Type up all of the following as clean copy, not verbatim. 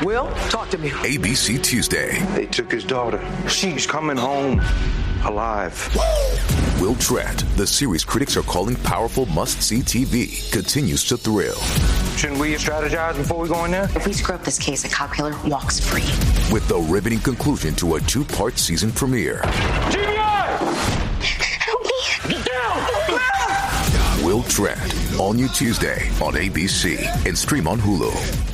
Will, talk to me. ABC Tuesday. They took his daughter. She's coming home alive. Will Trent, the series critics are calling powerful must-see TV, continues to thrill. Shouldn't we strategize before we go in there? If we screw up this case, a cop killer walks free. With the riveting conclusion to a 2-part season premiere. GBI! Help me! Get down! Will Trent, all new Tuesday on ABC and stream on Hulu.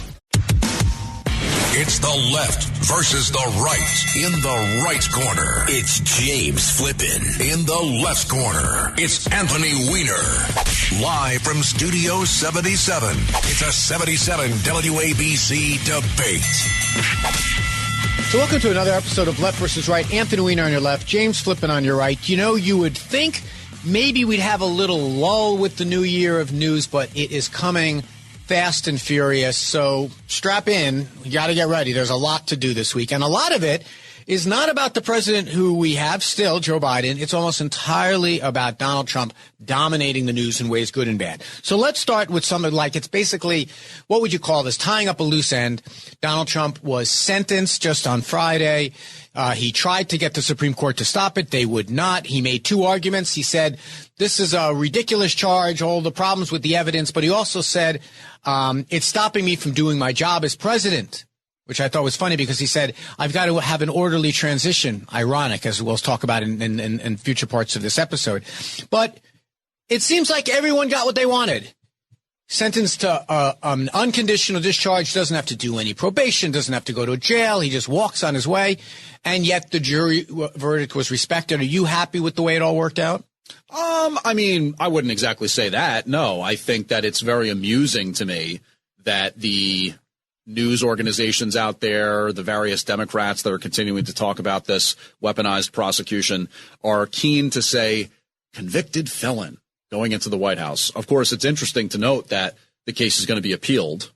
It's the left versus the right. In the right corner, it's James Flippin. In the left corner, it's Anthony Weiner. Live from Studio 77, it's a 77 WABC debate. So welcome to another episode of Left versus Right. Anthony Weiner on your left, James Flippin on your right. You know, you would think maybe we'd have a little lull with the new year of news, but it is coming fast and furious, so strap in. You got to get ready. There's a lot to do this week, and a lot of it is not about the president who we have still, Joe Biden. It's almost entirely about Donald Trump dominating the news in ways good and bad. So let's start with something like, it's basically, what would you call this, tying up a loose end. Donald Trump was sentenced just on Friday. He tried to get the Supreme Court to stop it. They would not. He made 2 arguments. He said, this is a ridiculous charge, all the problems with the evidence. But he also said, it's stopping me from doing my job as president, which I thought was funny because he said, I've got to have an orderly transition. Ironic, as we'll talk about in future parts of this episode. But it seems like everyone got what they wanted. Sentenced to an unconditional discharge, doesn't have to do any probation, doesn't have to go to jail. He just walks on his way. And yet the jury verdict was respected. Are you happy with the way it all worked out? I mean, I wouldn't exactly say that. No, I think that it's very amusing to me that the news organizations out there, the various Democrats that are continuing to talk about this weaponized prosecution, are keen to say convicted felon going into the White House. Of course, it's interesting to note that the case is going to be appealed.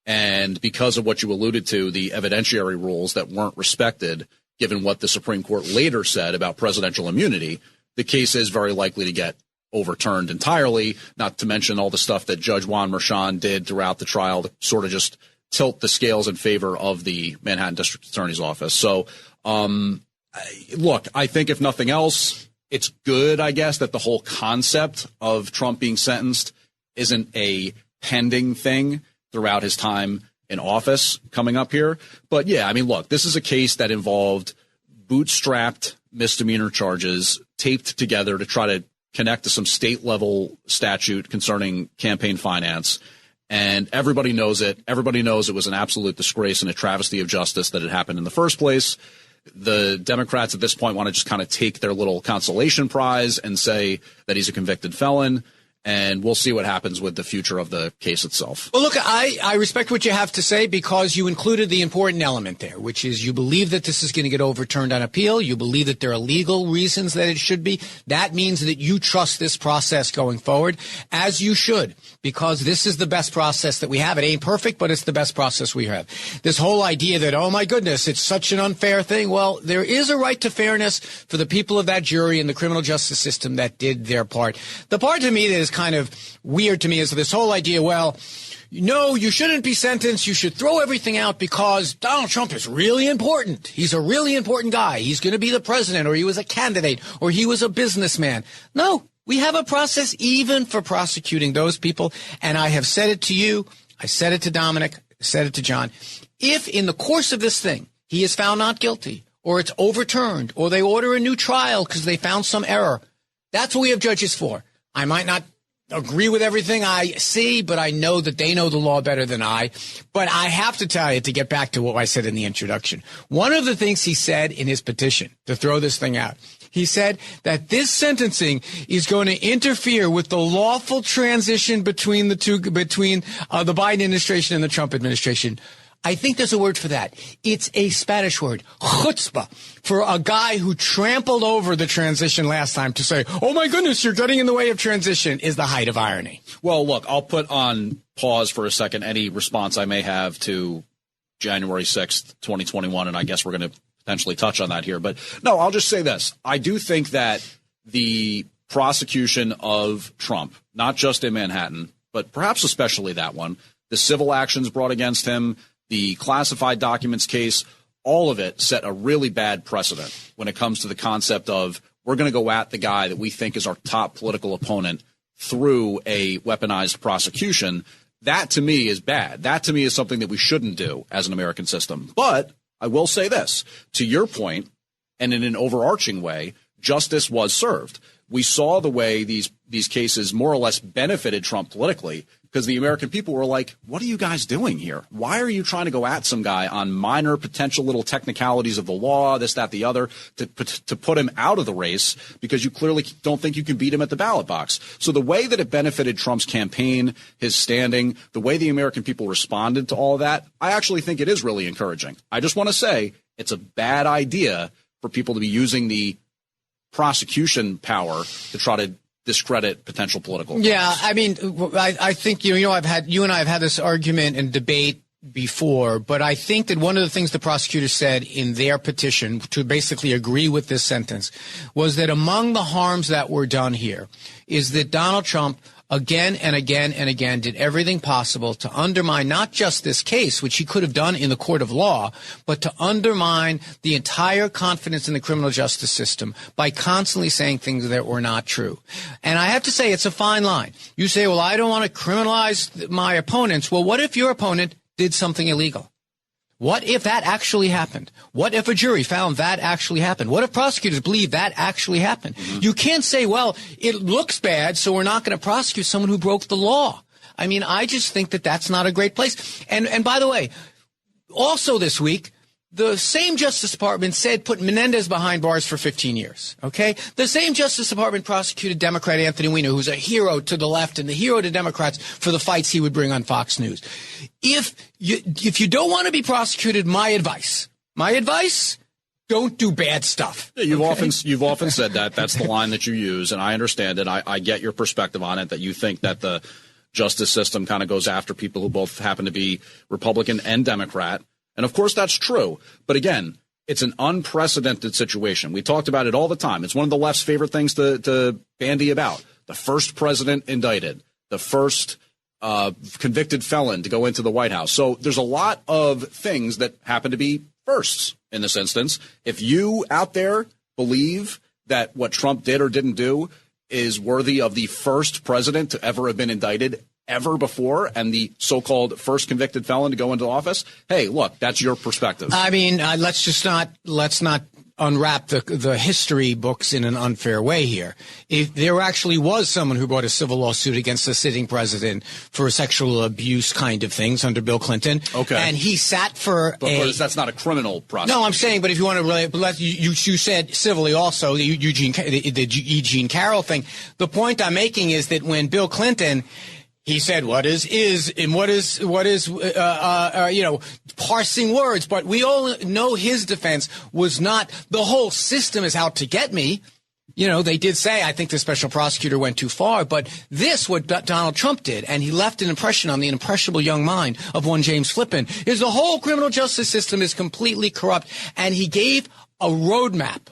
And because of what you alluded to, the evidentiary rules that weren't respected, given what the Supreme Court later said about presidential immunity, the case is very likely to get overturned entirely, not to mention all the stuff that Judge Juan Merchan did throughout the trial to sort of just tilt the scales in favor of the Manhattan District Attorney's Office. So, look, I think if nothing else, it's good, I guess, that the whole concept of Trump being sentenced isn't a pending thing throughout his time in office coming up here. But, yeah, I mean, look, this is a case that involved bootstrapped misdemeanor charges taped together to try to connect to some state-level statute concerning campaign finance. And everybody knows it. Everybody knows it was an absolute disgrace and a travesty of justice that it happened in the first place. The Democrats at this point want to just kind of take their little consolation prize and say that he's a convicted felon. And we'll see what happens with the future of the case itself. Well, look, I respect what you have to say because you included the important element there, which is you believe that this is going to get overturned on appeal. You believe that there are legal reasons that it should be. That means that you trust this process going forward, as you should, because this is the best process that we have. It ain't perfect, but it's the best process we have. This whole idea that, oh, my goodness, it's such an unfair thing. Well, there is a right to fairness for the people of that jury and the criminal justice system that did their part. The part to me that is kind of weird to me is this whole idea, well, no, you shouldn't be sentenced. You should throw everything out because Donald Trump is really important. He's a really important guy. He's going to be the president, or he was a candidate, or he was a businessman. No, we have a process even for prosecuting those people. And I have said it to you. I said it to Dominic. I said it to John. If in the course of this thing he is found not guilty, or it's overturned, or they order a new trial because they found some error, that's what we have judges for. I might not agree with everything I see, but I know that they know the law better than I. But I have to tell you, to get back to what I said in the introduction, one of the things he said in his petition to throw this thing out, he said that this sentencing is going to interfere with the lawful transition between the Biden administration and the Trump administration. I think there's a word for that. It's a Spanish word, chutzpah, for a guy who trampled over the transition last time to say, oh, my goodness, you're getting in the way of transition, is the height of irony. Well, look, I'll put on pause for a second any response I may have to January 6th, 2021, and I guess we're going to potentially touch on that here. But no, I'll just say this. I do think that the prosecution of Trump, not just in Manhattan, but perhaps especially that one, the civil actions brought against him, the classified documents case, all of it set a really bad precedent when it comes to the concept of we're going to go at the guy that we think is our top political opponent through a weaponized prosecution. That to me is bad. That to me is something that we shouldn't do as an American system. But I will say this, to your point, and in an overarching way, justice was served. We saw the way these cases more or less benefited Trump politically because the American people were like, what are you guys doing here? Why are you trying to go at some guy on minor potential little technicalities of the law, this, that, the other, to put him out of the race because you clearly don't think you can beat him at the ballot box? So the way that it benefited Trump's campaign, his standing, the way the American people responded to all of that, I actually think it is really encouraging. I just want to say it's a bad idea for people to be using the prosecution power to try to discredit potential political opponents. Yeah, I mean, I think you and I have had this argument and debate before, but I think that one of the things the prosecutors said in their petition to basically agree with this sentence was that among the harms that were done here is that Donald Trump again and again and again did everything possible to undermine not just this case, which he could have done in the court of law, but to undermine the entire confidence in the criminal justice system by constantly saying things that were not true. And I have to say, it's a fine line. You say, well, I don't want to criminalize my opponents. Well, what if your opponent did something illegal? What if that actually happened? What if a jury found that actually happened? What if prosecutors believe that actually happened? Mm-hmm. You can't say, well, it looks bad, so we're not going to prosecute someone who broke the law. I mean, I just think that that's not a great place. And by the way, also this week, the same Justice Department said put Menendez behind bars for 15 years, okay? The same Justice Department prosecuted Democrat Anthony Weiner, who's a hero to the left and the hero to Democrats for the fights he would bring on Fox News. If you don't want to be prosecuted, my advice, don't do bad stuff. Yeah, you've often said that. That's the line that you use, and I understand it. I get your perspective on it, that you think that the justice system kind of goes after people who both happen to be Republican and Democrat. And, of course, that's true. But, again, it's an unprecedented situation. We talked about it all the time. It's one of the left's favorite things to bandy about. The first president indicted, the first convicted felon to go into the White House. So there's a lot of things that happen to be firsts in this instance. If you out there believe that what Trump did or didn't do is worthy of the first president to ever have been indicted ever before and the so-called first convicted felon to go into office, hey, look, that's your perspective. I mean, let's not unwrap the history books in an unfair way here. If there actually was someone who brought a civil lawsuit against the sitting president for sexual abuse kind of things under Bill Clinton, okay, and he sat for that's not a criminal process. No, I'm saying, but if you want to really, you said civilly also, the Eugene Carroll thing. The point I'm making is that when Bill Clinton, he said, what is, and what is, parsing words. But we all know his defense was not, the whole system is out to get me. You know, they did say, I think the special prosecutor went too far. But this, what Donald Trump did, and he left an impression on the impressionable young mind of one James Flippin, is the whole criminal justice system is completely corrupt. And he gave a roadmap.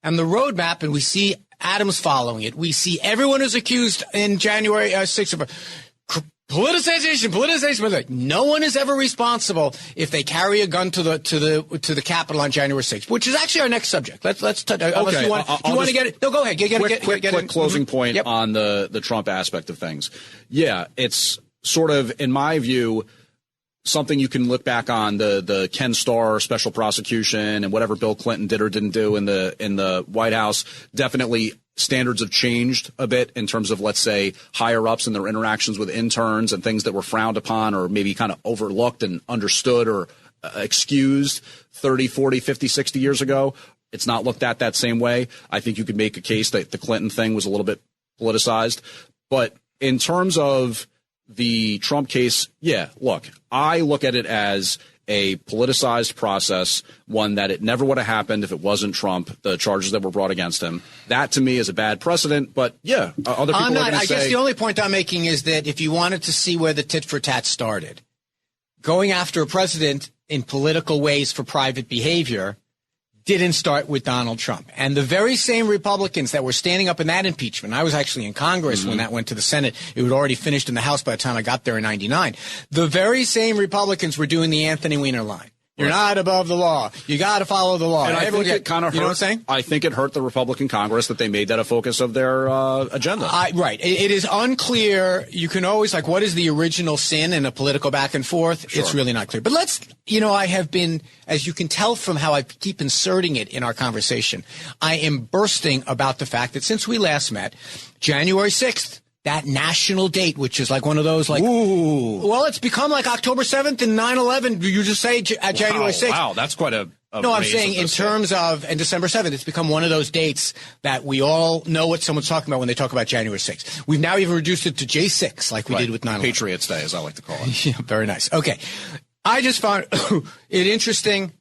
And the roadmap, and we see Adams following it. We see everyone who's accused in January 6th of politicization. No one is ever responsible if they carry a gun to the Capitol on January 6th, which is actually our next subject. Let's touch. Okay, you want to get it? No, go ahead. Quick closing point on the Trump aspect of things. Yeah, it's sort of, in my view, something you can look back on, the Ken Starr special prosecution and whatever Bill Clinton did or didn't do in the White House. Definitely standards have changed a bit in terms of, let's say, higher ups and their interactions with interns and things that were frowned upon or maybe kind of overlooked and understood or excused 30, 40, 50, 60 years ago. It's not looked at that same way. I think you could make a case that the Clinton thing was a little bit politicized. But in terms of the Trump case, yeah, look, I look at it as a politicized process, one that it never would have happened if it wasn't Trump, the charges that were brought against him. That, to me, is a bad precedent. But, yeah, other people are going to say... I guess the only point I'm making is that if you wanted to see where the tit-for-tat started, going after a president in political ways for private behavior didn't start with Donald Trump. And the very same Republicans that were standing up in that impeachment, I was actually in Congress when that went to the Senate. It had already finished in the House by the time I got there in 99. The very same Republicans were doing the Anthony Weiner line. You're not above the law. You got to follow the law. And I think it kind of hurt. You know what I'm saying? I think it hurt the Republican Congress that they made that a focus of their agenda. Right. It is unclear. You can always, like, what is the original sin in a political back and forth? Sure. It's really not clear. But let's, I have been, as you can tell from how I keep inserting it in our conversation, I am bursting about the fact that since we last met, January 6th, that national date, which is like one of those, like, ooh. Well, it's become like October 7th and 9/11. You just say January 6th. Wow, that's quite a no, I'm saying in terms of, and December 7th, it's become one of those dates that we all know what someone's talking about when they talk about January 6th. We've now even reduced it to J6, like we did with 9/11. Patriots Day, as I like to call it. Yeah, very nice. Okay. I just found it interesting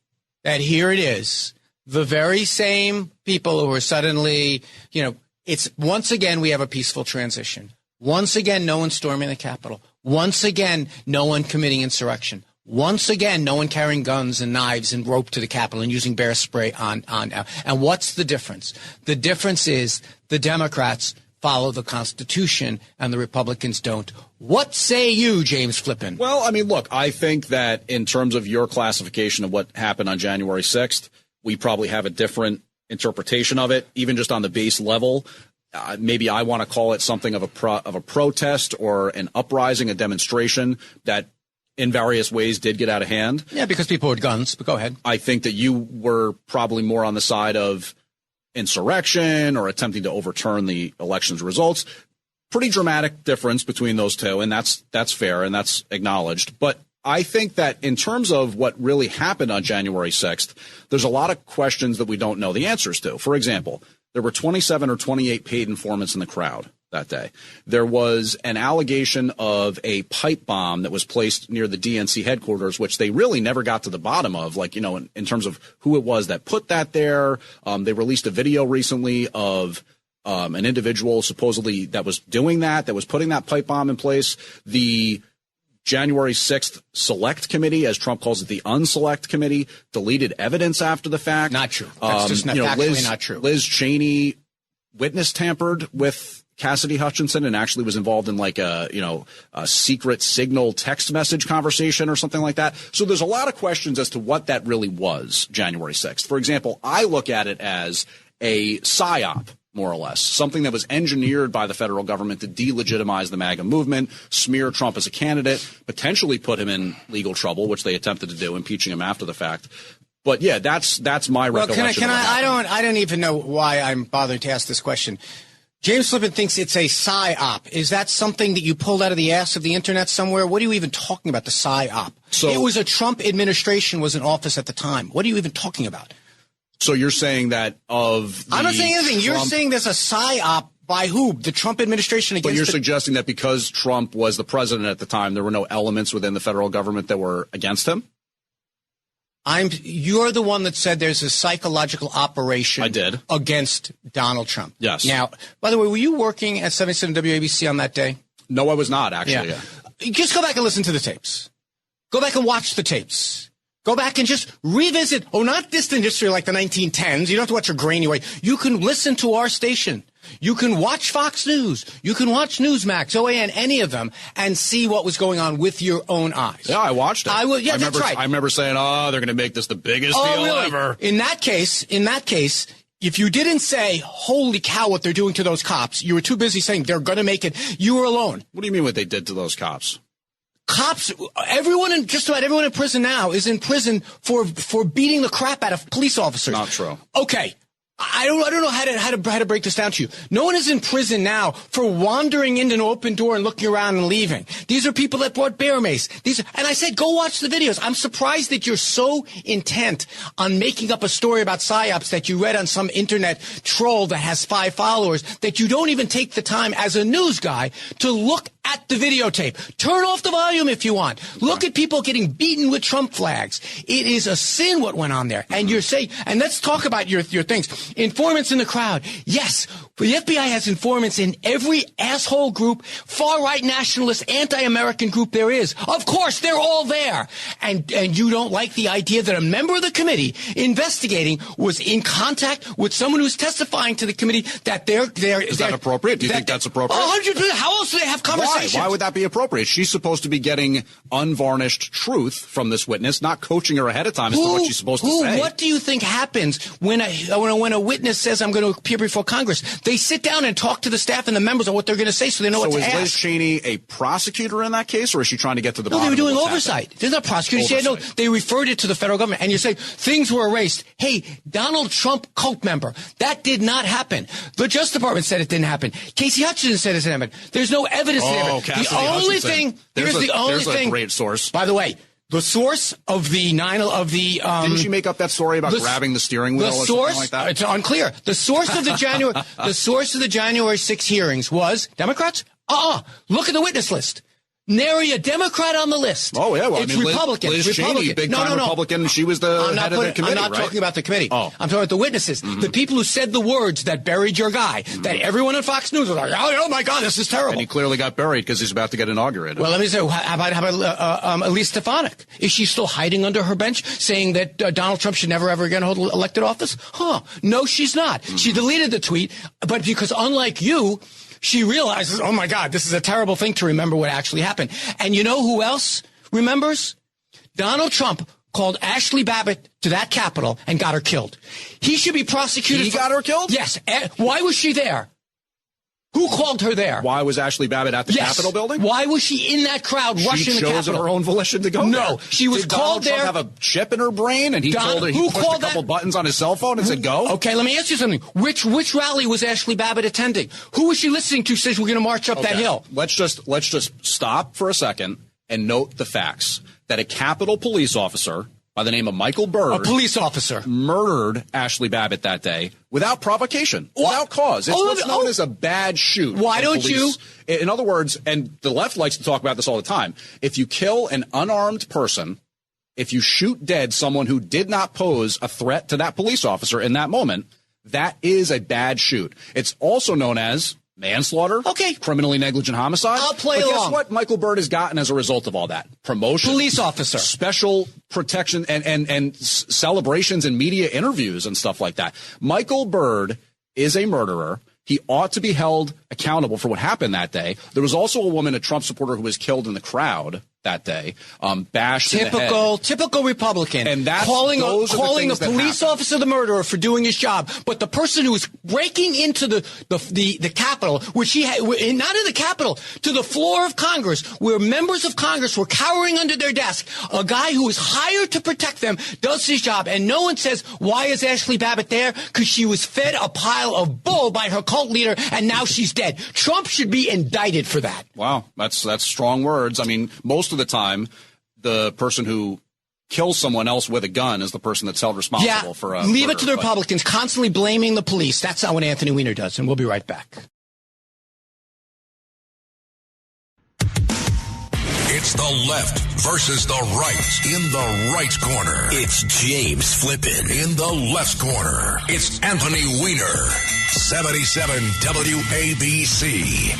that here it is, the very same people who are suddenly, it's once again, we have a peaceful transition. Once again, no one storming the Capitol. Once again, no one committing insurrection. Once again, no one carrying guns and knives and rope to the Capitol and using bear spray on. And what's the difference? The difference is the Democrats follow the Constitution and the Republicans don't. What say you, James Flippin? Well, I mean, look, I think that in terms of your classification of what happened on January 6th, we probably have a different interpretation of it, even just on the base level. Maybe I want to call it something of a protest or an uprising, a demonstration that in various ways did get out of hand. Yeah, because people had guns, but go ahead. I think that you were probably more on the side of insurrection or attempting to overturn the election's results. Pretty dramatic difference between those two, and that's fair and that's acknowledged. But I think that in terms of what really happened on January 6th, there's a lot of questions that we don't know the answers to. For example, there were 27 or 28 paid informants in the crowd that day. There was an allegation of a pipe bomb that was placed near the DNC headquarters, which they really never got to the bottom of, in terms of who it was that put that there. They released a video recently of an individual supposedly that was doing that was putting that pipe bomb in place. The January 6th Select Committee, as Trump calls it, the Unselect Committee, deleted evidence after the fact. Not true. That's just factually not true. Liz Cheney witness tampered with Cassidy Hutchinson and actually was involved in a secret signal text message conversation or something like that. So there's a lot of questions as to what that really was, January 6th. For example, I look at it as a psyop, more or less, something that was engineered by the federal government to delegitimize the MAGA movement, smear Trump as a candidate, potentially put him in legal trouble, which they attempted to do, impeaching him after the fact. But yeah, that's my recollection. I don't even know why I'm bothering to ask this question. James Flippin thinks it's a psyop. Is that something that you pulled out of the ass of the internet somewhere? What are you even talking about, the psyop? So, it was a Trump administration was in office at the time. What are you even talking about? So you're saying that I'm not saying anything. You're saying there's a psyop by who? The Trump administration against. But you're suggesting that because Trump was the president at the time, there were no elements within the federal government that were against him? You're the one that said there's a psychological operation. I did. Against Donald Trump. Yes. Now, by the way, were you working at 77 WABC on that day? No, I was not, actually. Yeah. Just go back and listen to the tapes. Go back and watch the tapes. Go back and just revisit, not distant history like the 1910s. You don't have to watch a grainy way. You can listen to our station. You can watch Fox News. You can watch Newsmax, OAN, any of them, and see what was going on with your own eyes. Yeah, I watched it. That's right. I remember saying, they're going to make this the biggest deal ever. In that case, if you didn't say, holy cow, what they're doing to those cops, you were too busy saying they're going to make it, you were alone. What do you mean what they did to those cops? Cops, just about everyone in prison now is in prison for beating the crap out of police officers. Not true. Okay. I don't know how to break this down to you. No one is in prison now for wandering into an open door and looking around and leaving. These are people that brought bear mace. And I said, go watch the videos. I'm surprised that you're so intent on making up a story about psyops that you read on some internet troll that has 5 followers that you don't even take the time as a news guy to look at the videotape. Turn off the volume if you want. Look at people getting beaten with Trump flags. It is a sin what went on there. And you're saying, and let's talk about your things. Informants in the crowd. Yes, the FBI has informants in every asshole group, far-right nationalist, anti-American group there is. Of course, they're all there. And you don't like the idea that a member of the committee investigating was in contact with someone who's testifying to the committee that they're Is that appropriate? Do you think that's appropriate? 100%. How else do they have conversations? Why would that be appropriate? She's supposed to be getting unvarnished truth from this witness, not coaching her ahead of time as to what she's supposed to say. What do you think happens when a witness says, I'm going to appear before Congress? They sit down and talk to the staff and the members on what they're going to say so they know what to ask. So is Liz Cheney a prosecutor in that case, or is she trying to get to the bottom No, they were doing of what's oversight. happening? They're not prosecutors. No, they referred it to the federal government. And you say, things were erased. Hey, Donald Trump cult member. That did not happen. The Justice Department said it didn't happen. Casey Hutchinson said it didn't happen. There's no evidence that it happened. Cassidy the only Hutchinson. thing, There's thing. a great source. By the way, the source of the didn't she make up that story about grabbing the steering wheel or something like that? It's unclear. The source of the January 6 hearings was Democrats. Look at the witness list. Nary a Democrat on the list. Oh, yeah. Well, it's Republican. Liz Cheney, big-time Republican. She was the head of the committee, I'm not right? talking about the committee. Oh. I'm talking about the witnesses. Mm-hmm. The people who said the words that buried your guy. Mm-hmm. That everyone on Fox News was like, oh my God, this is terrible. And he clearly got buried because he's about to get inaugurated. Well, let me say, how about Elise Stefanik? Is she still hiding under her bench saying that Donald Trump should never, ever again hold elected office? No, she's not. Mm-hmm. She deleted the tweet, but because unlike you, she realizes, oh, my God, this is a terrible thing to remember what actually happened. And you know who else remembers? Donald Trump called Ashley Babbitt to that Capitol and got her killed. He should be prosecuted. He got her killed? Yes. Why was she there? Who called her there? Why was Ashley Babbitt at the Capitol building? Why was she in that crowd rushing the Capitol? She chose of her own volition to go there. No, she was called there. Did Donald Trump have a chip in her brain and he told her he pushed a couple buttons on his cell phone and said go? Okay, let me ask you something. Which rally was Ashley Babbitt attending? Who was she listening to says we're going to march up that hill? Let's just stop for a second and note the facts. That a Capitol police officer by the name of Michael Byrd, a police officer, murdered Ashley Babbitt that day without provocation, without cause. It's what's known as a bad shoot. Why don't you? In other words, and the left likes to talk about this all the time, if you kill an unarmed person, if you shoot dead someone who did not pose a threat to that police officer in that moment, that is a bad shoot. It's also known as manslaughter. Okay. Criminally negligent homicide. I'll play along. Guess what Michael Byrd has gotten as a result of all that? Promotion. Police officer. Special protection and celebrations and media interviews and stuff like that. Michael Byrd is a murderer. He ought to be held accountable for what happened that day. There was also a woman, a Trump supporter, who was killed in the crowd that day, bashed in the head. Typical Republican. And that's calling a police happen. officer the murderer for doing his job. But the person who was breaking into the Capitol, which he had, not in the Capitol, to the floor of Congress, where members of Congress were cowering under their desk, a guy who was hired to protect them does his job. And no one says, why is Ashley Babbitt there? Because she was fed a pile of bull by her cult leader, and now she's dead. Trump should be indicted for that. Wow, that's strong words. I mean, most of the time, the person who kills someone else with a gun is the person that's held responsible for a leave murder, it to the Republicans constantly blaming the police. That's not what Anthony Weiner does, and we'll be right back. It's the left versus the right. In the right corner, it's James Flippin. In the left corner, it's Anthony Weiner. 77 WABC.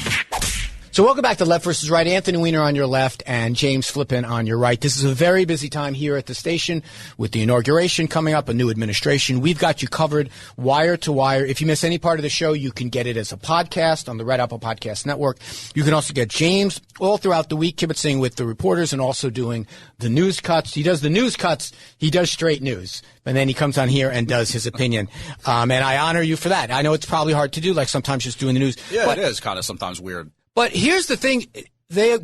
So welcome back to Left versus Right. Anthony Weiner on your left and James Flippin on your right. This is a very busy time here at the station with the inauguration coming up, a new administration. We've got you covered wire to wire. If you miss any part of the show, you can get it as a podcast on the Red Apple Podcast Network. You can also get James all throughout the week kibitzing with the reporters and also doing the news cuts. He does the news cuts. He does straight news. And then he comes on here and does his opinion. And I honor you for that. I know it's probably hard to do, like sometimes just doing the news. Yeah, but it is kind of sometimes weird. But here's the thing.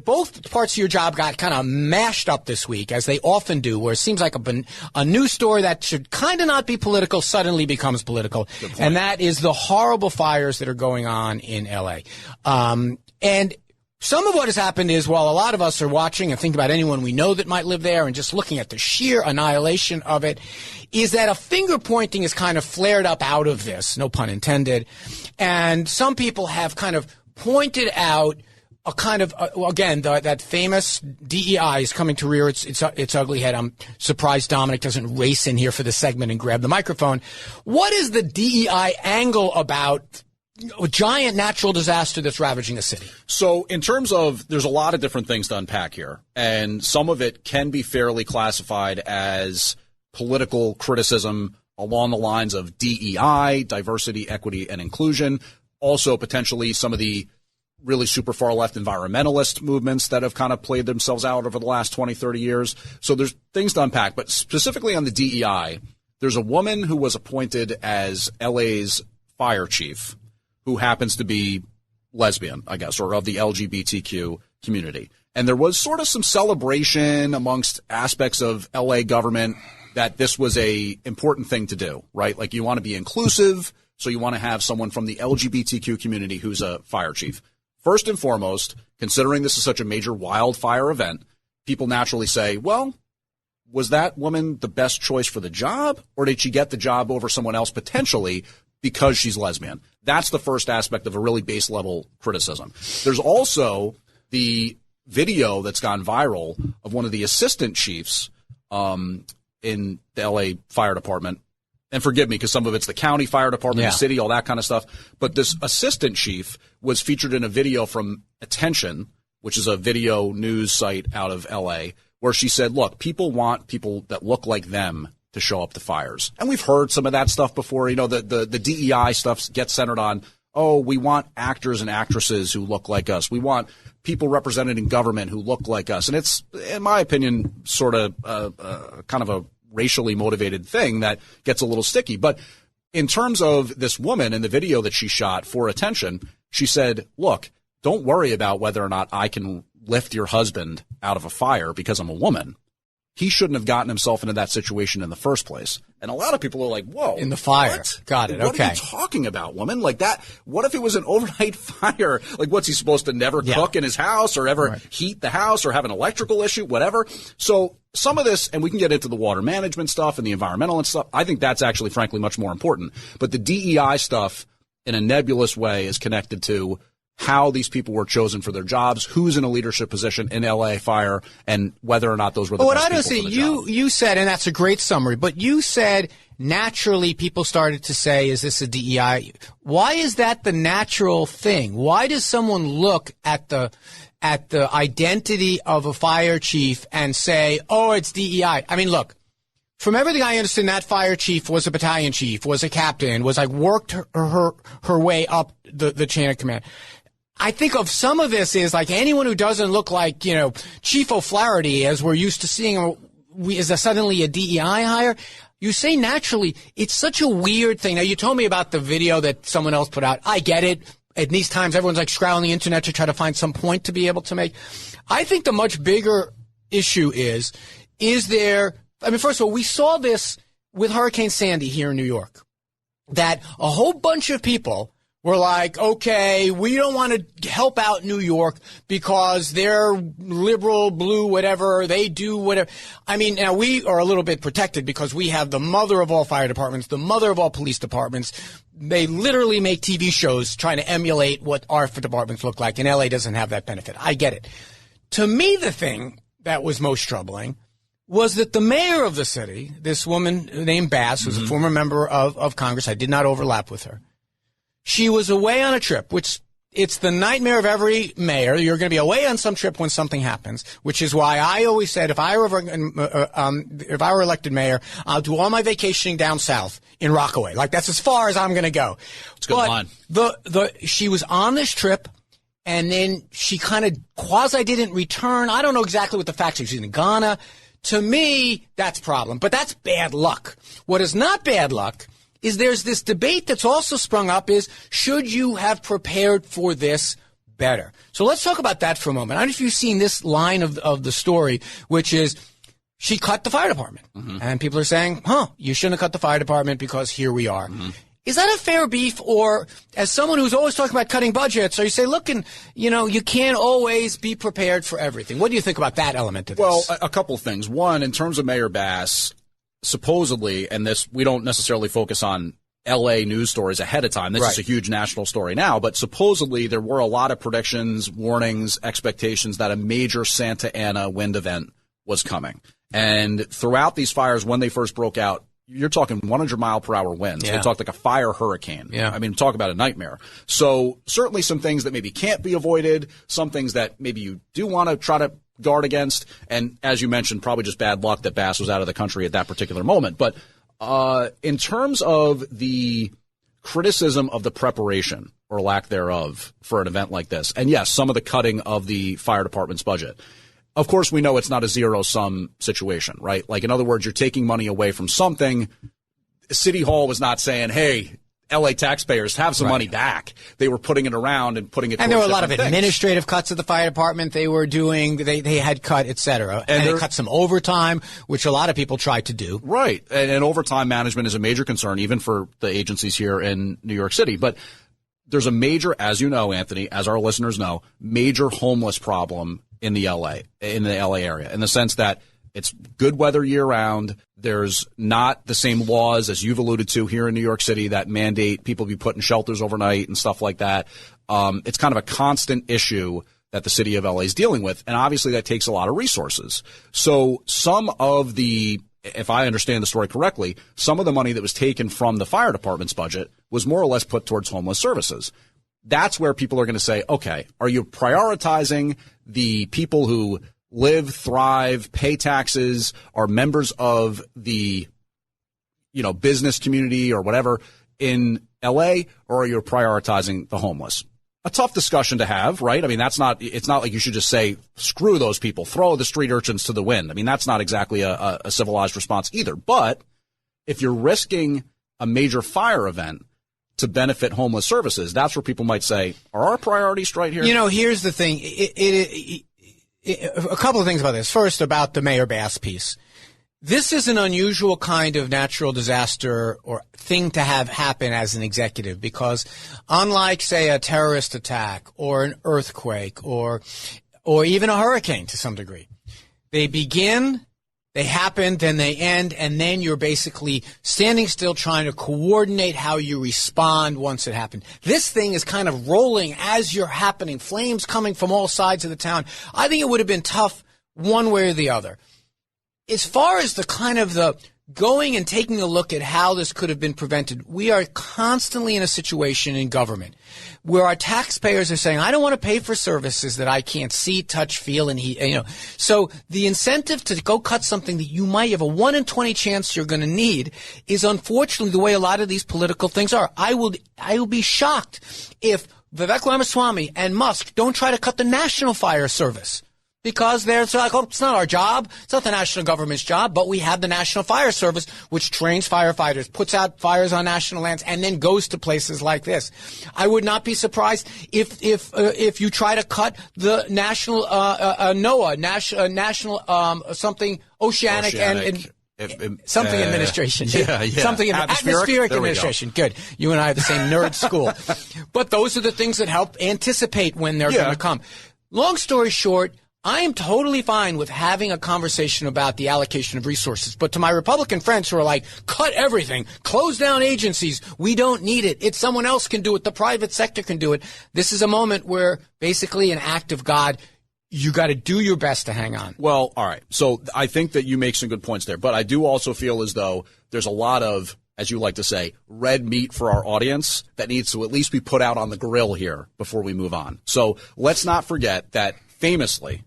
Both parts of your job got kind of mashed up this week, as they often do, where it seems like a news story that should kind of not be political suddenly becomes political. And that is the horrible fires that are going on in L.A. And some of what has happened is, while a lot of us are watching and think about anyone we know that might live there and just looking at the sheer annihilation of it, is that a finger pointing is kind of flared up out of this, no pun intended. And some people have kind of pointed out a kind of again that famous DEI is coming to rear its ugly head. I'm surprised Dominic doesn't race in here for the segment and grab the microphone. What is the DEI angle about a giant natural disaster that's ravaging a city? So in terms of, there's a lot of different things to unpack here, and some of it can be fairly classified as political criticism along the lines of DEI, diversity, equity, and inclusion. Also potentially some of the really super far left environmentalist movements that have kind of played themselves out over the last 20, 30 years. So there's things to unpack, but specifically on the DEI, there's a woman who was appointed as LA's fire chief who happens to be lesbian, I guess, or of the LGBTQ community. And there was sort of some celebration amongst aspects of LA government that this was a important thing to do, right? Like you want to be inclusive, so you want to have someone from the LGBTQ community who's a fire chief. First and foremost, considering this is such a major wildfire event, people naturally say, well, was that woman the best choice for the job, or did she get the job over someone else potentially because she's lesbian? That's the first aspect of a really base level criticism. There's also the video that's gone viral of one of the assistant chiefs in the LA Fire Department. And forgive me, because some of it's the county fire department, the city, all that kind of stuff. But this assistant chief was featured in a video from Attention, which is a video news site out of LA, where she said, look, people want people that look like them to show up to fires. And we've heard some of that stuff before. You know, the DEI stuff gets centered on, oh, we want actors and actresses who look like us. We want people represented in government who look like us. And it's, in my opinion, sort of kind of a racially motivated thing that gets a little sticky. But in terms of this woman in the video that she shot for Attention, she said, look, don't worry about whether or not I can lift your husband out of a fire because I'm a woman. He shouldn't have gotten himself into that situation in the first place. And a lot of people are like, whoa. In the fire. What? Got it. What okay. are you talking about, woman? Like that. What if it was an overnight fire? Like, what's he supposed to never cook in his house or ever heat the house or have an electrical issue, whatever? So some of this, and we can get into the water management stuff and the environmental and stuff. I think that's actually, frankly, much more important. But the DEI stuff in a nebulous way is connected to how these people were chosen for their jobs, who's in a leadership position in LA Fire, and whether or not those were the best people for the job. You said, and that's a great summary, but you said naturally people started to say, is this a DEI? Why is that the natural thing? Why does someone look at the identity of a fire chief and say, oh, it's DEI? I mean, look, from everything I understand, that fire chief was a battalion chief, was a captain, was like worked her way up the chain of command. I think of some of this is like anyone who doesn't look like, you know, Chief O'Flaherty, as we're used to seeing, is suddenly a DEI hire. You say naturally, it's such a weird thing. Now, you told me about the video that someone else put out. I get it. At these times, everyone's like scrolling the internet to try to find some point to be able to make. I think the much bigger issue is there, I mean, first of all, we saw this with Hurricane Sandy here in New York, that a whole bunch of people were like, okay, we don't want to help out New York because they're liberal, blue, whatever, they do whatever. I mean, now we are a little bit protected because we have the mother of all fire departments, the mother of all police departments. They literally make TV shows trying to emulate what our departments look like, and LA doesn't have that benefit. I get it. To me, the thing that was most troubling was that the mayor of the city, this woman named Bass, who's a former member of Congress, I did not overlap with her. She was away on a trip, which it's the nightmare of every mayor. You're going to be away on some trip when something happens, which is why I always said if I were elected mayor, I'll do all my vacationing down south in Rockaway. Like that's as far as I'm going to go. It's a good line. She was on this trip, and then she kind of quasi didn't return. I don't know exactly what the facts are. She's in Ghana. To me, that's a problem, but that's bad luck. What is not bad luck is there's this debate that's also sprung up is, should you have prepared for this better? So let's talk about that for a moment. I don't know if you've seen this line of the story, which is she cut the fire department. And people are saying, you shouldn't have cut the fire department because here we are. Is that a fair beef? Or as someone who's always talking about cutting budgets, or you say, look, you can't always be prepared for everything. What do you think about that element of this? Well, a couple things. One, in terms of Mayor Bass, supposedly, and this, we don't necessarily focus on LA news stories ahead of time. This is a huge national story now, but supposedly there were a lot of predictions, warnings, expectations that a major Santa Ana wind event was coming. And throughout these fires, when they first broke out, you're talking 100-mile-per-hour winds. They talked like a fire hurricane. I mean, talk about a nightmare. So certainly some things that maybe can't be avoided, some things that maybe you do want to try to guard against. And as you mentioned, probably just bad luck that Bass was out of the country at that particular moment. But in terms of the criticism of the preparation or lack thereof for an event like this, and yes, some of the cutting of the fire department's budget, of course, we know it's not a zero-sum situation, right? Like, in other words, you're taking money away from something. City Hall was not saying, hey, L.A. taxpayers have some money back. They were putting it around and putting it towards And there were a lot of things. administrative cuts at the fire department they were doing. They had cut, et cetera. And they cut some overtime, which a lot of people tried to do. Right. And overtime management is a major concern, even for the agencies here in New York City. But there's a major, as you know, Anthony, as our listeners know, major homeless problem in the LA area, in the sense that it's good weather year round. There's not the same laws, as you've alluded to, here in New York City that mandate people be put in shelters overnight and stuff like that. It's kind of a constant issue that the city of LA is dealing with. And obviously that takes a lot of resources. So some of the, if I understand the story correctly, some of the money that was taken from the fire department's budget was more or less put towards homeless services. That's where people are going to say, okay, are you prioritizing the people who live, thrive, pay taxes, are members of the, business community or whatever in LA, or are you prioritizing the homeless? A tough discussion to have, right? I mean, it's not like you should just say, screw those people, throw the street urchins to the wind. I mean, that's not exactly a civilized response either. But if you're risking a major fire event to benefit homeless services, that's where people might say, are our priorities right here? Here's the thing. A couple of things about this. First, about the Mayor Bass piece. This is an unusual kind of natural disaster or thing to have happen as an executive, because unlike, say, a terrorist attack or an earthquake or even a hurricane to some degree, they begin, they happen, then they end, and then you're basically standing still trying to coordinate how you respond once it happened. This thing is kind of rolling as you're happening, flames coming from all sides of the town. I think it would have been tough one way or the other. As far as the kind of the going and taking a look at how this could have been prevented, we are constantly in a situation in government where our taxpayers are saying, I don't want to pay for services that I can't see, touch, feel, and So the incentive to go cut something that you might have a 1 in 20 chance you're going to need is unfortunately the way a lot of these political things are. I will be shocked if Vivek Ramaswamy and Musk don't try to cut the National Fire Service. Because they're like, oh, it's not our job. It's not the national government's job, but we have the National Fire Service, which trains firefighters, puts out fires on national lands, and then goes to places like this. I would not be surprised if you try to cut the national NOAA, national something oceanic. And something administration. Something atmospheric administration. Good. You and I are the same nerd school. But those are the things that help anticipate when they're going to come. Long story short, I am totally fine with having a conversation about the allocation of resources. But to my Republican friends who are like, cut everything, close down agencies, we don't need it. It's someone else can do it. The private sector can do it. This is a moment where basically an act of God, you got to do your best to hang on. Well, all right. So I think that you make some good points there. But I do also feel as though there's a lot of, as you like to say, red meat for our audience that needs to at least be put out on the grill here before we move on. So let's not forget that famously,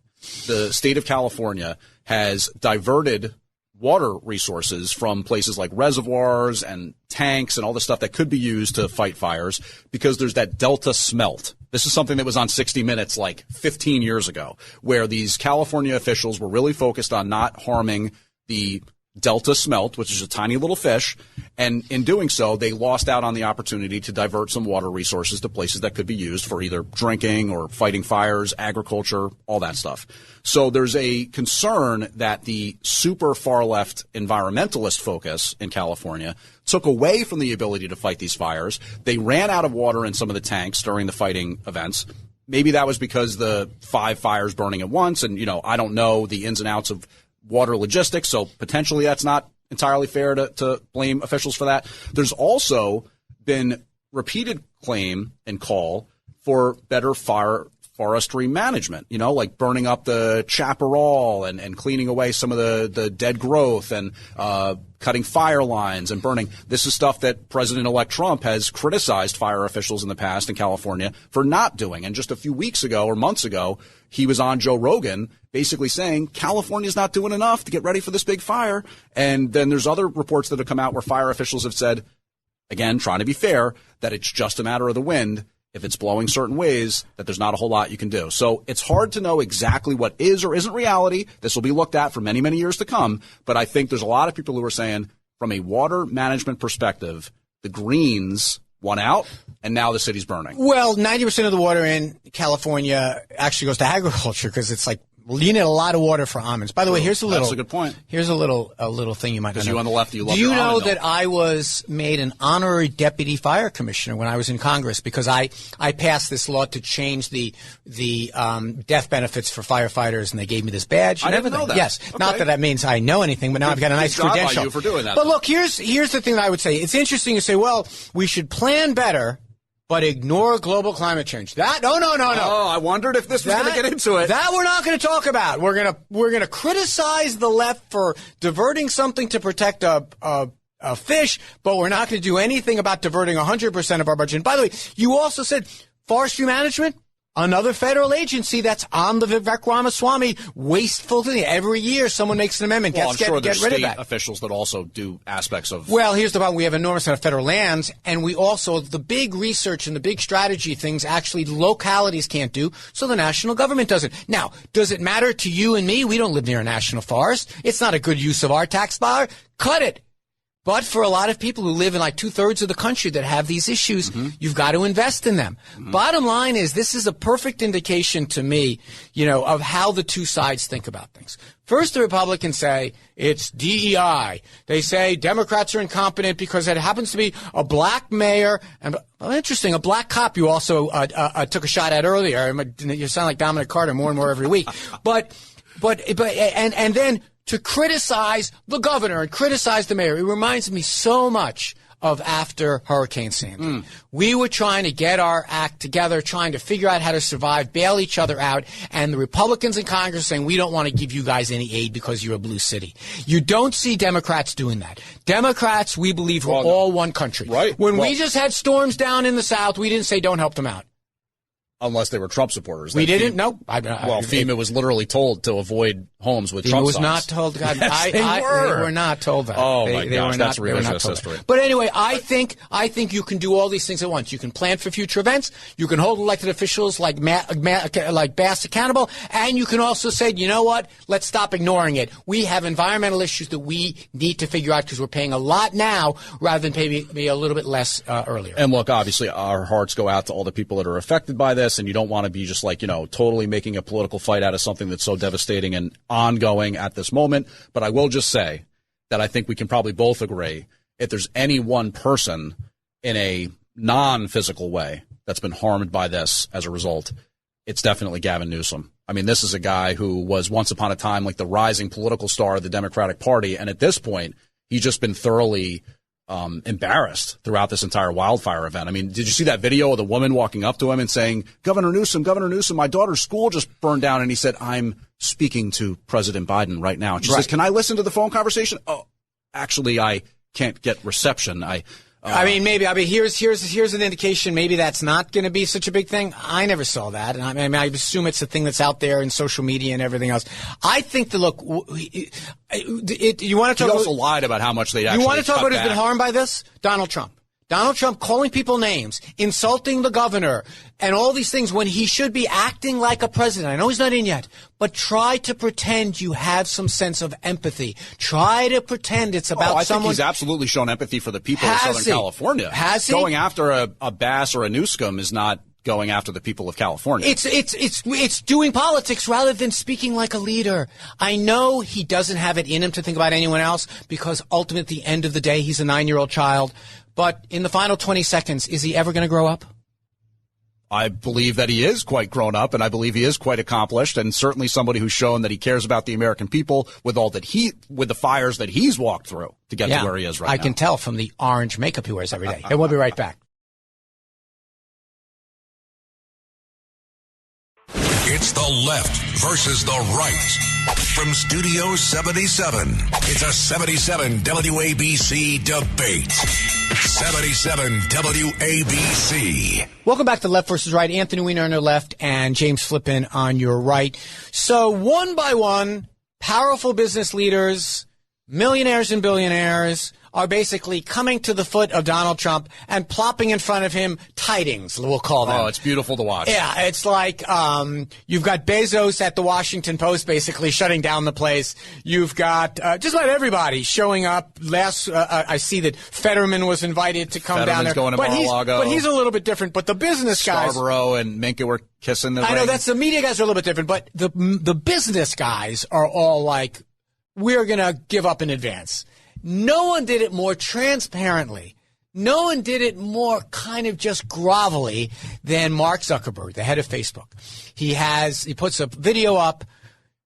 the state of California has diverted water resources from places like reservoirs and tanks and all the stuff that could be used to fight fires because there's that Delta smelt. This is something that was on 60 Minutes like 15 years ago, where these California officials were really focused on not harming the Delta smelt, which is a tiny little fish, and in doing so, they lost out on the opportunity to divert some water resources to places that could be used for either drinking or fighting fires, agriculture, all that stuff. So there's a concern that the super far-left environmentalist focus in California took away from the ability to fight these fires. They ran out of water in some of the tanks during the fighting events. Maybe that was because the 5 fires burning at once, and, I don't know the ins and outs of water logistics, so potentially that's not entirely fair to blame officials for that. There's also been repeated claim and call for better forestry management, like burning up the chaparral and cleaning away some of the dead growth and cutting fire lines and burning. This is stuff that President-elect Trump has criticized fire officials in the past in California for not doing. And just a few weeks ago or months ago, he was on Joe Rogan basically saying California's not doing enough to get ready for this big fire. And then there's other reports that have come out where fire officials have said, again, trying to be fair, that it's just a matter of the wind. If it's blowing certain ways, that there's not a whole lot you can do. So it's hard to know exactly what is or isn't reality. This will be looked at for many, many years to come. But I think there's a lot of people who are saying, from a water management perspective, the Greens won out, and now the city's burning. Well, 90% of the water in California actually goes to agriculture because it's like, well, you need a lot of water for almonds. By the way, here's a little. That's a good point. Here's a little thing you might not know. Because you on the left, you love Do you your know almond that milk. I was made an honorary deputy fire commissioner when I was in Congress because I passed this law to change the death benefits for firefighters, and they gave me this badge and I didn't everything. know that. Yes, Okay. not that that means I know anything, but now I've got a nice Good job by credential. you for doing that, But though. look, here's the thing that I would say. It's interesting to say, well, we should plan better, but ignore global climate change. No. Oh, I wondered if this was going to get into it. That we're not going to talk about. We're going to criticize the left for diverting something to protect a fish, but we're not going to do anything about diverting 100% of our budget. And by the way, you also said forestry management. Another federal agency that's on the Vivek Ramaswamy wasteful thing. Every year someone makes an amendment. Well, I'm sure Get there's rid of state that. officials that also do aspects of. Well, here's the problem. We have an enormous amount of federal lands, and we also, the big research and the big strategy things actually localities can't do, so the national government does it. Now, does it matter to you and me? We don't live near a national forest. It's not a good use of our tax dollar. Cut it. But for a lot of people who live in like 2/3 of the country that have these issues, you've got to invest in them. Bottom line is this is a perfect indication to me, of how the two sides think about things. First, the Republicans say it's DEI. They say Democrats are incompetent because it happens to be a black mayor and interesting, a black cop you also took a shot at earlier. You sound like Dominic Carter more and more every week. But then to criticize the governor and criticize the mayor. It reminds me so much of after Hurricane Sandy. We were trying to get our act together, trying to figure out how to survive, bail each other out, and the Republicans in Congress saying, we don't want to give you guys any aid because you're a blue city. You don't see Democrats doing that. Democrats, we believe, we're all one country. Right. When we just had storms down in the South, we didn't say don't help them out. Unless they were Trump supporters. We didn't? No. FEMA was literally told to avoid homes with Trump was signs. not told. God, Yes, they they were. were not told that. Oh, they, my they gosh, were that's not, they were not revisionist told history. that. But anyway, I think you can do all these things at once. You can plan for future events. You can hold elected officials like Bass accountable. And you can also say, you know what? Let's stop ignoring it. We have environmental issues that we need to figure out because we're paying a lot now rather than paying maybe a little bit less earlier. And look, obviously, our hearts go out to all the people that are affected by this, and you don't want to be just like, totally making a political fight out of something that's so devastating and ongoing at this moment. But I will just say that I think we can probably both agree if there's any one person in a non-physical way that's been harmed by this as a result, it's definitely Gavin Newsom. I mean, this is a guy who was once upon a time like the rising political star of the Democratic Party. And at this point, he's just been thoroughly embarrassed throughout this entire wildfire event. I mean, did you see that video of the woman walking up to him and saying, Governor Newsom, my daughter's school just burned down. And he said, I'm speaking to President Biden right now. And she says, can I listen to the phone conversation? Oh, actually, I can't get reception. Here's an indication. Maybe that's not going to be such a big thing. I never saw that, and I assume it's a thing that's out there in social media and everything else. I think you want to talk. He also lied about how much they actually. You want to talk about who's who's been harmed by this? Donald Trump. Donald Trump calling people names, insulting the governor, and all these things when he should be acting like a president. I know he's not in yet, but try to pretend you have some sense of empathy. Try to pretend it's about someone. I think he's absolutely shown empathy for the people of Southern California. Has he? Going after a Bass or a Newsom is not going after the people of California. It's doing politics rather than speaking like a leader. I know he doesn't have it in him to think about anyone else because ultimately at the end of the day, he's a 9-year-old child. But in the final 20 seconds, is he ever going to grow up? I believe that he is quite grown up, and I believe he is quite accomplished, and certainly somebody who's shown that he cares about the American people with the fires that he's walked through to get to where he is right now. I can tell from the orange makeup he wears every day. And we'll be right back. It's the left versus the right. From Studio 77, it's a 77 WABC debate. 77 WABC. Welcome back to Left versus Right. Anthony Weiner on your left and James Flippin on your right. So one by one, powerful business leaders, millionaires and billionaires are basically coming to the foot of Donald Trump and plopping in front of him tidings, we'll call them. Oh, it's beautiful to watch. Yeah, it's like you've got Bezos at the Washington Post basically shutting down the place. You've got just about everybody showing up. I see that Fetterman was invited to come down there. Going to Mar-a-Lago. But he's a little bit different. But the business guys. Scarborough and Minka were kissing the ring. I know, that's the media guys are a little bit different. But the business guys are all like, we're going to give up in advance. No one did it more transparently. No one did it more kind of just grovelly than Mark Zuckerberg, the head of Facebook. He puts a video up.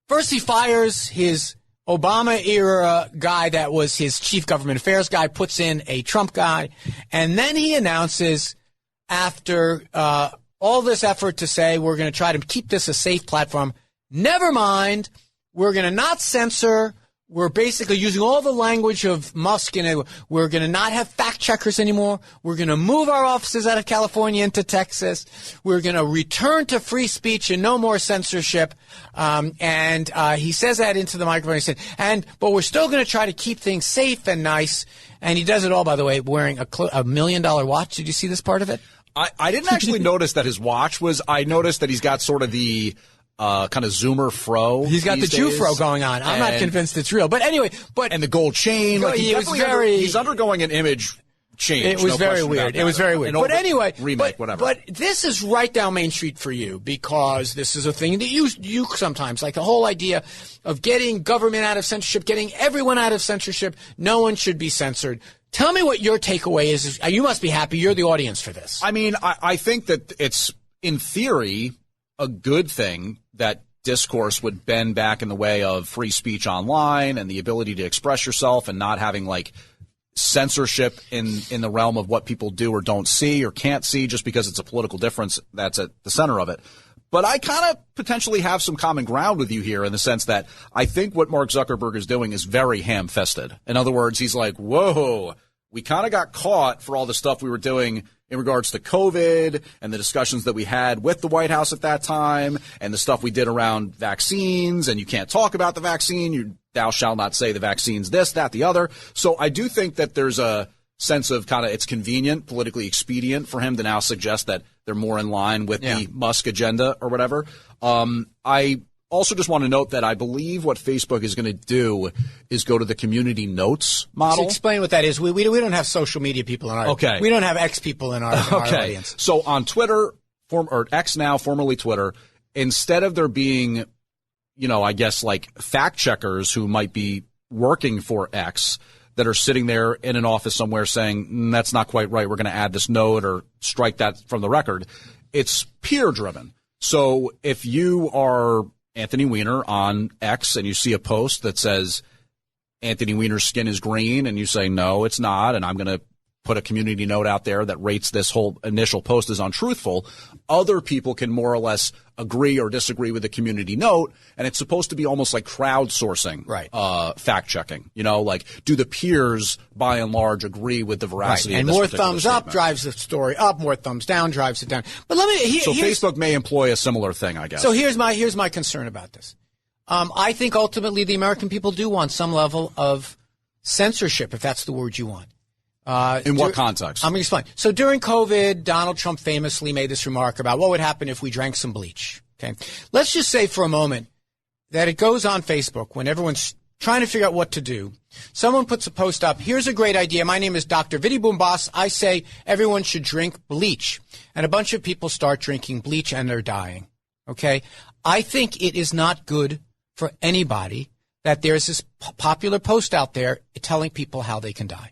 First, he fires his Obama-era guy that was his chief government affairs guy, puts in a Trump guy, and then he announces, after all this effort to say we're going to try to keep this a safe platform, never mind, we're going to not censor. We're basically using all the language of Musk, and we're going to not have fact checkers anymore. We're going to move our offices out of California into Texas. We're going to return to free speech and no more censorship. And he says that into the microphone. He said, but we're still going to try to keep things safe and nice. And he does it all, by the way, wearing a $1 million watch. Did you see this part of it? I didn't actually notice that his watch was. I noticed that he's got sort of the kind of Zoomer fro. He's got the Jew fro going on. I'm not convinced it's real. But anyway, and the gold chain. Like he's undergoing an image change. It was very weird. It was very weird. But anyway, remake, whatever. But this is right down Main Street for you, because this is a thing that you sometimes, like the whole idea of getting government out of censorship, getting everyone out of censorship. No one should be censored. Tell me what your takeaway is. You must be happy. You're the audience for this. I mean, I think that it's, in theory, a good thing that discourse would bend back in the way of free speech online and the ability to express yourself and not having like censorship in the realm of what people do or don't see or can't see just because it's a political difference that's at the center of it. But I kind of potentially have some common ground with you here in the sense that I think what Mark Zuckerberg is doing is very ham-fisted. In other words, he's like, whoa, we kind of got caught for all the stuff we were doing in regards to COVID and the discussions that we had with the White House at that time and the stuff we did around vaccines, and you can't talk about the vaccine. Thou shalt not say the vaccine's this, that, the other. So I do think that there's a sense of kind of it's convenient, politically expedient for him to now suggest that they're more in line with the Musk agenda or whatever. I also just want to note that I believe what Facebook is going to do is go to the community notes model. Explain what that is. We don't have social media people in our we don't have X people in our audience. So on Twitter, or X now, formerly Twitter, instead of there being, I guess like fact checkers who might be working for X that are sitting there in an office somewhere saying, that's not quite right, we're going to add this note or strike that from the record, it's peer driven. So if you are Anthony Weiner on X and you see a post that says Anthony Weiner's skin is green and you say, no, it's not, and I'm going to put a community note out there that rates this whole initial post as untruthful, other people can more or less agree or disagree with the community note, and it's supposed to be almost like crowdsourcing, fact checking. Like, do the peers by and large agree with the veracity? And of this more thumbs up drives the story up, more thumbs down drives it down. But so Facebook may employ a similar thing, I guess. So here's my concern about this. I think ultimately the American people do want some level of censorship, if that's the word you want. In what context? I'm going to explain. So during COVID, Donald Trump famously made this remark about what would happen if we drank some bleach. Okay, let's just say for a moment that it goes on Facebook when everyone's trying to figure out what to do. Someone puts a post up. Here's a great idea. My name is Dr. Vidhi Boombas. I say everyone should drink bleach. And a bunch of people start drinking bleach and they're dying. Okay, I think it is not good for anybody that there's this popular post out there telling people how they can die.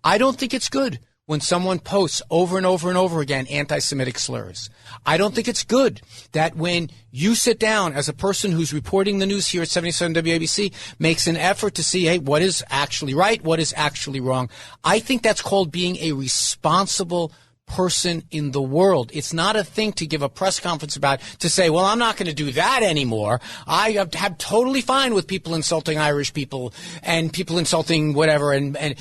I don't think it's good when someone posts over and over and over again anti-Semitic slurs. I don't think it's good that when you sit down as a person who's reporting the news here at 77 WABC, makes an effort to see, hey, what is actually right, what is actually wrong. I think that's called being a responsible person in the world. It's not a thing to give a press conference about, to say, well, I'm not going to do that anymore. I am totally fine with people insulting Irish people and people insulting whatever and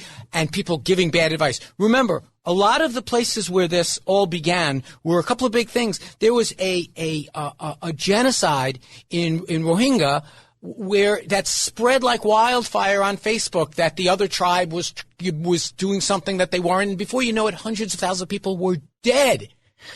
people giving bad advice. Remember, a lot of the places where this all began were a couple of big things. There was a genocide in Rohingya where that spread like wildfire on Facebook, that the other tribe was doing something that they weren't. And before you know it, hundreds of thousands of people were dead.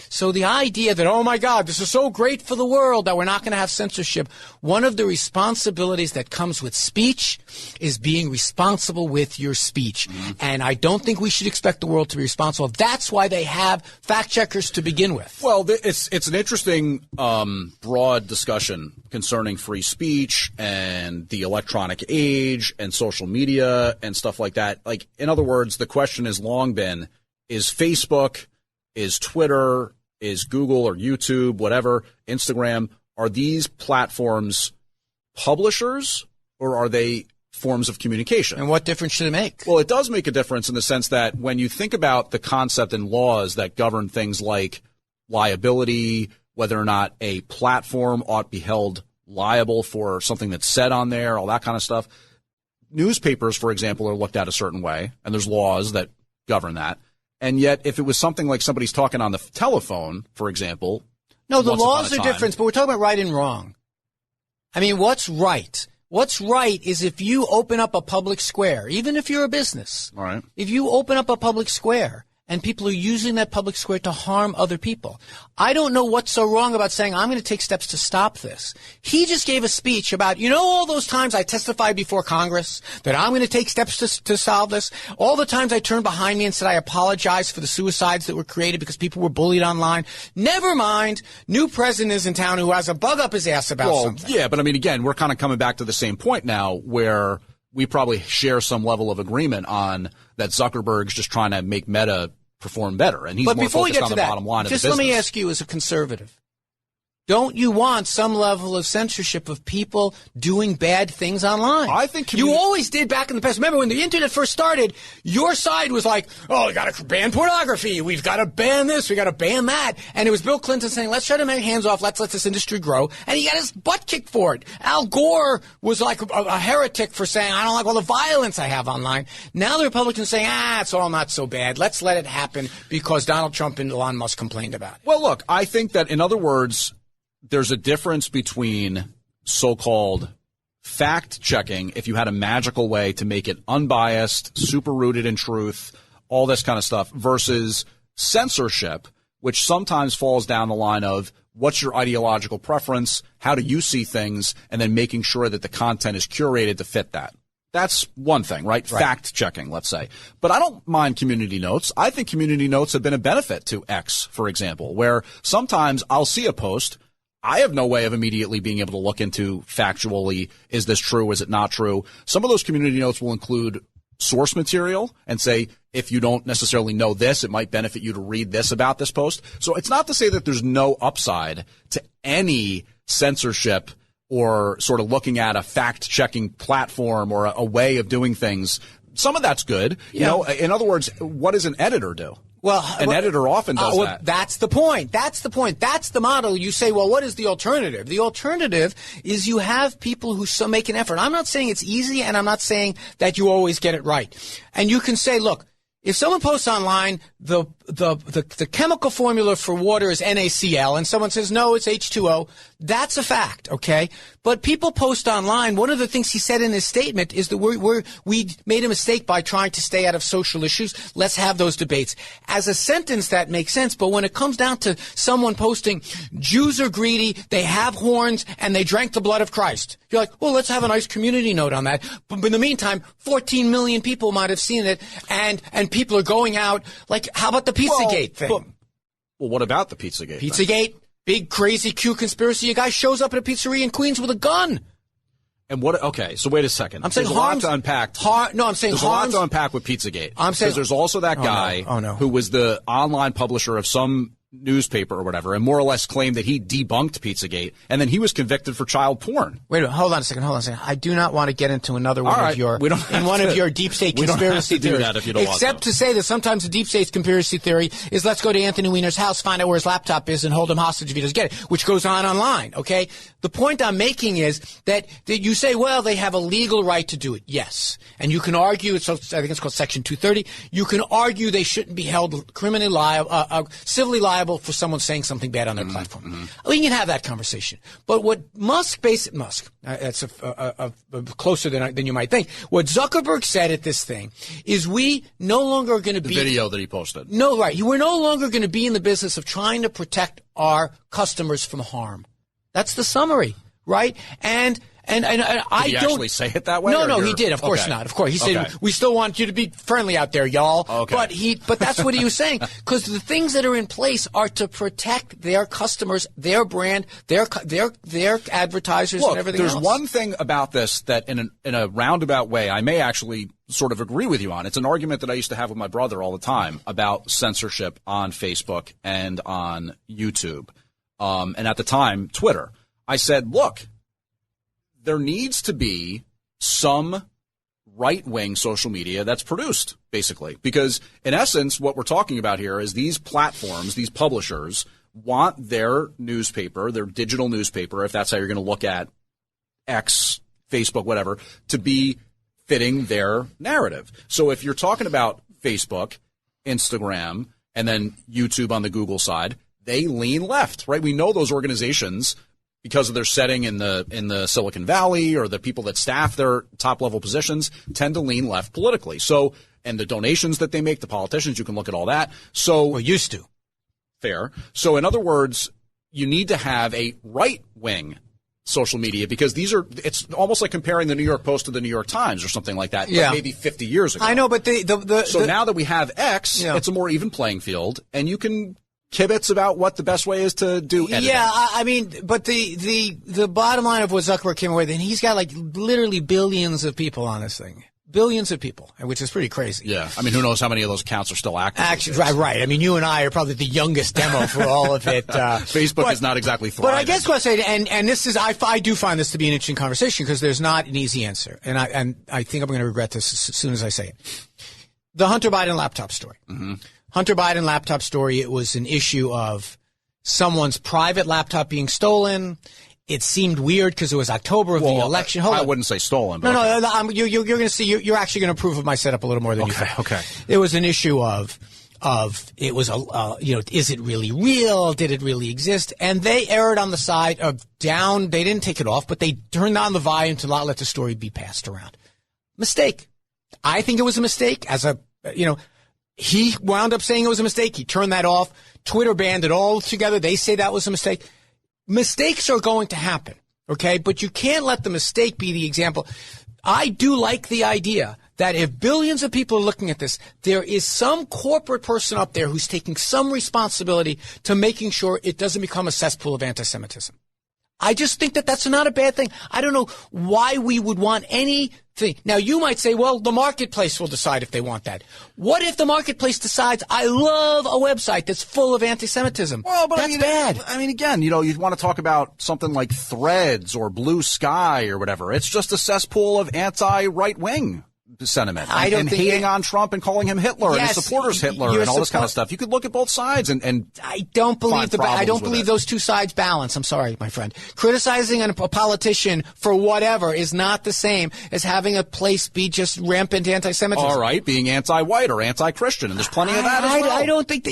So the idea that, oh my God, this is so great for the world that we're not going to have censorship. One of the responsibilities that comes with speech is being responsible with your speech. And I don't think we should expect the world to be responsible. That's why they have fact checkers to begin with. Well, it's an interesting broad discussion concerning free speech and the electronic age and social media and stuff like that. Like, in other words, the question has long been, is Facebook, is Twitter, is Google or YouTube, whatever, Instagram, are these platforms publishers or are they forms of communication? And what difference should it make? Well, it does make a difference in the sense that when you think about the concept and laws that govern things like liability, whether or not a platform ought to be held liable for something that's said on there, all that kind of stuff. Newspapers, for example, are looked at a certain way, and there's laws that govern that. And yet, if it was something like somebody's talking on the telephone, for example. No, the laws are different, but we're talking about right and wrong. I mean, what's right? What's right is if you open up a public square, even if you're a business. All right. If you open up a public square and people are using that public square to harm other people, I don't know what's so wrong about saying, I'm going to take steps to stop this. He just gave a speech about, all those times I testified before Congress that I'm going to take steps to solve this. All the times I turned behind me and said I apologize for the suicides that were created because people were bullied online. Never mind, new president is in town who has a bug up his ass about something. Yeah, but I mean, again, we're kind of coming back to the same point now where we probably share some level of agreement on that Zuckerberg's just trying to make Meta perform better, and he's more focused on the bottom line of the business. Just let me ask you as a conservative, don't you want some level of censorship of people doing bad things online? I think you always did back in the past. Remember when the internet first started, your side was like, oh, we got to ban pornography. We've got to ban this. We got to ban that. And it was Bill Clinton saying, let's try to make hands off. Let's let this industry grow. And he got his butt kicked for it. Al Gore was like a heretic for saying, I don't like all the violence I have online. Now the Republicans saying, it's all not so bad. Let's let it happen because Donald Trump and Elon Musk complained about it. Well, look, I think that, in other words, there's a difference between so-called fact-checking, if you had a magical way to make it unbiased, super rooted in truth, all this kind of stuff, versus censorship, which sometimes falls down the line of what's your ideological preference, how do you see things, and then making sure that the content is curated to fit that. That's one thing, right? Fact-checking, let's say. But I don't mind community notes. I think community notes have been a benefit to X, for example, where sometimes I'll see a post, I have no way of immediately being able to look into factually, is this true, is it not true? Some of those community notes will include source material and say, if you don't necessarily know this, it might benefit you to read this about this post. So it's not to say that there's no upside to any censorship or sort of looking at a fact-checking platform or a way of doing things. Some of that's good. Yeah. In other words, what does an editor do? Well, an editor often does that. That's the point. That's the model. You say, well, what is the alternative? The alternative is you have people who make an effort. I'm not saying it's easy, and I'm not saying that you always get it right. And you can say, look, if someone posts online the chemical formula for water is NaCl, and someone says, no, it's H2O, that's a fact, okay? But people post online. One of the things he said in his statement is that we made a mistake by trying to stay out of social issues. Let's have those debates. As a sentence, that makes sense. But when it comes down to someone posting, Jews are greedy, they have horns, and they drank the blood of Christ, you're like, well, let's have a nice community note on that. But in the meantime, 14 million people might have seen it, and people are going out. Like, how about the Pizzagate thing? Well, what about the Pizzagate thing? Big, crazy Q conspiracy. A guy shows up at a pizzeria in Queens with a gun. And what? Okay, so wait a second. I'm saying there's a lot to unpack. I'm saying there's a lot to unpack with Pizzagate. I'm saying because there's also that guy who was the online publisher of some newspaper or whatever, and more or less claimed that he debunked Pizzagate, and then he was convicted for child porn. Wait a minute, hold on a second. I do not want to get into another one of your of your deep state conspiracy theories. That if you don't except to say that sometimes the deep state's conspiracy theory is let's go to Anthony Weiner's house, find out where his laptop is, and hold him hostage if he doesn't get it, which goes on online. Okay, the point I'm making is that you say, well, they have a legal right to do it. Yes, and you can argue. I think it's called Section 230. You can argue they shouldn't be held criminally liable, civilly liable for someone saying something bad on their platform. We can have that conversation. But what that's closer than you might think. What Zuckerberg said at this thing is we no longer are going to be... The video that he posted. No, right. We're no longer going to be in the business of trying to protect our customers from harm. That's the summary, right? And I did he actually say it that way? No, he did. Of course not. Of course, he said we still want you to be friendly out there, y'all. Okay. But that's what he was saying, because the things that are in place are to protect their customers, their brand, their advertisers, and everything else. There's one thing about this that, in a roundabout way, I may actually sort of agree with you on. It's an argument that I used to have with my brother all the time about censorship on Facebook and on YouTube, and at the time, Twitter. I said, look, there needs to be some right-wing social media that's produced, basically. Because, in essence, what we're talking about here is these platforms, these publishers, want their newspaper, their digital newspaper, if that's how you're going to look at X, Facebook, whatever, to be fitting their narrative. So if you're talking about Facebook, Instagram, and then YouTube on the Google side, they lean left, right? We know those organizations, because of their setting in the Silicon Valley, or the people that staff their top level positions, tend to lean left politically. So, and the donations that they make to politicians, you can look at all that. So, used to. Fair. So, in other words, you need to have a right wing social media, because it's almost like comparing the New York Post to the New York Times or something like that. Yeah. Like maybe 50 years ago. I know, but so now that we have X, it's a more even playing field, and you can kibitz about what the best way is to do editing. Yeah, I mean, but the bottom line of what Zuckerberg came away with, and he's got like literally billions of people on this thing. Billions of people, which is pretty crazy. Yeah. I mean, who knows how many of those accounts are still active? Actually, right. I mean, you and I are probably the youngest demo for all of it. Facebook is not exactly thriving. But I guess what I say, and this is, I do find this to be an interesting conversation, because there's not an easy answer. And I think I'm going to regret this as soon as I say it. The Hunter Biden laptop story. Mm-hmm. Hunter Biden laptop story, it was an issue of someone's private laptop being stolen. It seemed weird because it was October of the election. Hold on. I wouldn't say stolen. But No, you're going to see. You're actually going to approve of my setup a little more than you think. Okay. It was an issue of it was is it really real? Did it really exist? And they erred on the side of down. They didn't take it off, but they turned on the volume to not let the story be passed around. Mistake. I think it was a mistake. He wound up saying it was a mistake. He turned that off. Twitter banned it all together. They say that was a mistake. Mistakes are going to happen, okay? But you can't let the mistake be the example. I do like the idea that if billions of people are looking at this, there is some corporate person up there who's taking some responsibility to making sure it doesn't become a cesspool of anti-Semitism. I just think that that's not a bad thing. I don't know why we would want anything. Now, you might say, well, the marketplace will decide if they want that. What if the marketplace decides, I love a website that's full of anti-Semitism? Well, but that's bad. I mean, again, you'd want to talk about something like Threads or Blue Sky or whatever. It's just a cesspool of anti-right-wing sentiment and hating on Trump and calling him Hitler and his supporters Hitler and all this kind of stuff. You could look at both sides and I don't believe those two sides balance. I'm sorry, my friend. Criticizing a politician for whatever is not the same as having a place be just rampant anti-Semitism. All right, being anti-white or anti-Christian, and there's plenty of that as well. I don't think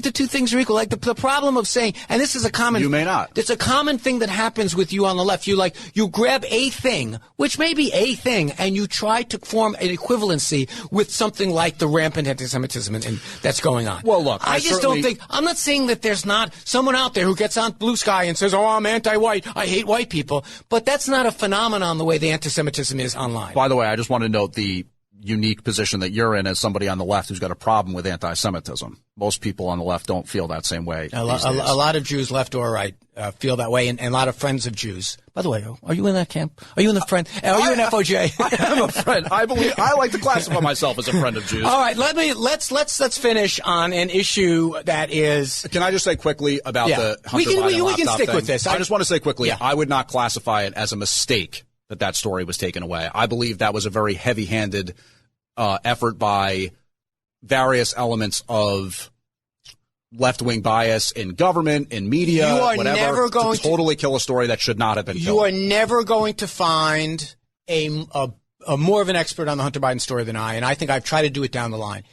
the two things are equal. Like the problem of saying, and this is a common. You may not. It's a common thing that happens with you on the left. You grab a thing, which may be a thing, and you try to form an equivalency with something like the rampant anti-Semitism and that's going on. Well, look, I'm not saying that there's not someone out there who gets on Blue Sky and says, oh, I'm anti-white, I hate white people, but that's not a phenomenon the way the anti-Semitism is online. By the way, I just want to note the unique position that you're in as somebody on the left who's got a problem with anti-Semitism. Most people on the left don't feel that same way. A lot of Jews, left or right, feel that way, and a lot of friends of Jews. By the way, are you in that camp? Are you in the friend? Are you in FOJ? I'm a friend. I like to classify myself as a friend of Jews. All right, let's finish on an issue that is. Can I just say quickly about the Hunter Biden laptop we can stick thing? with this. I just want to say quickly, I would not classify it as a mistake that story was taken away. I believe that was a very heavy-handed effort by various elements of left-wing bias in government, in media, whatever, to totally kill a story that should not have been killed. You are never going to find a more of an expert on the Hunter Biden story than I, and I think I've tried to do it down the line.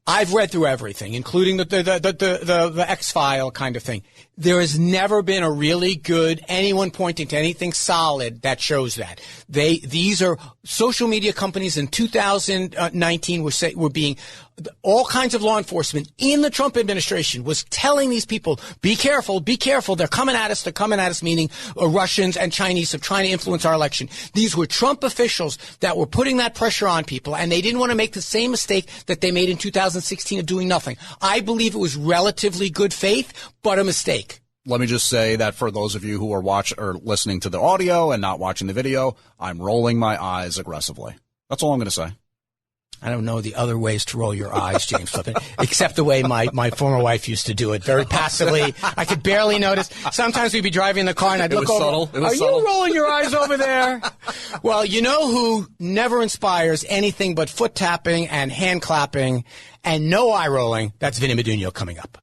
I've read through everything, including the X-File kind of thing. There has never been a really good anyone pointing to anything solid that shows that. These are social media companies in 2019 were being all kinds of law enforcement in the Trump administration was telling these people, be careful, they're coming at us, meaning Russians and Chinese are trying to influence our election. These were Trump officials that were putting that pressure on people, and they didn't want to make the same mistake that they made in 2016 of doing nothing. I believe it was relatively good faith, but a mistake. Let me just say that for those of you who are listening to the audio and not watching the video, I'm rolling my eyes aggressively. That's all I'm going to say. I don't know the other ways to roll your eyes, James Flippin, except the way my former wife used to do it, very passively. I could barely notice. Sometimes we'd be driving in the car and I'd look over. Are you rolling your eyes over there? Well, you know who never inspires anything but foot tapping and hand clapping and no eye rolling? That's Vinny Medugno coming up.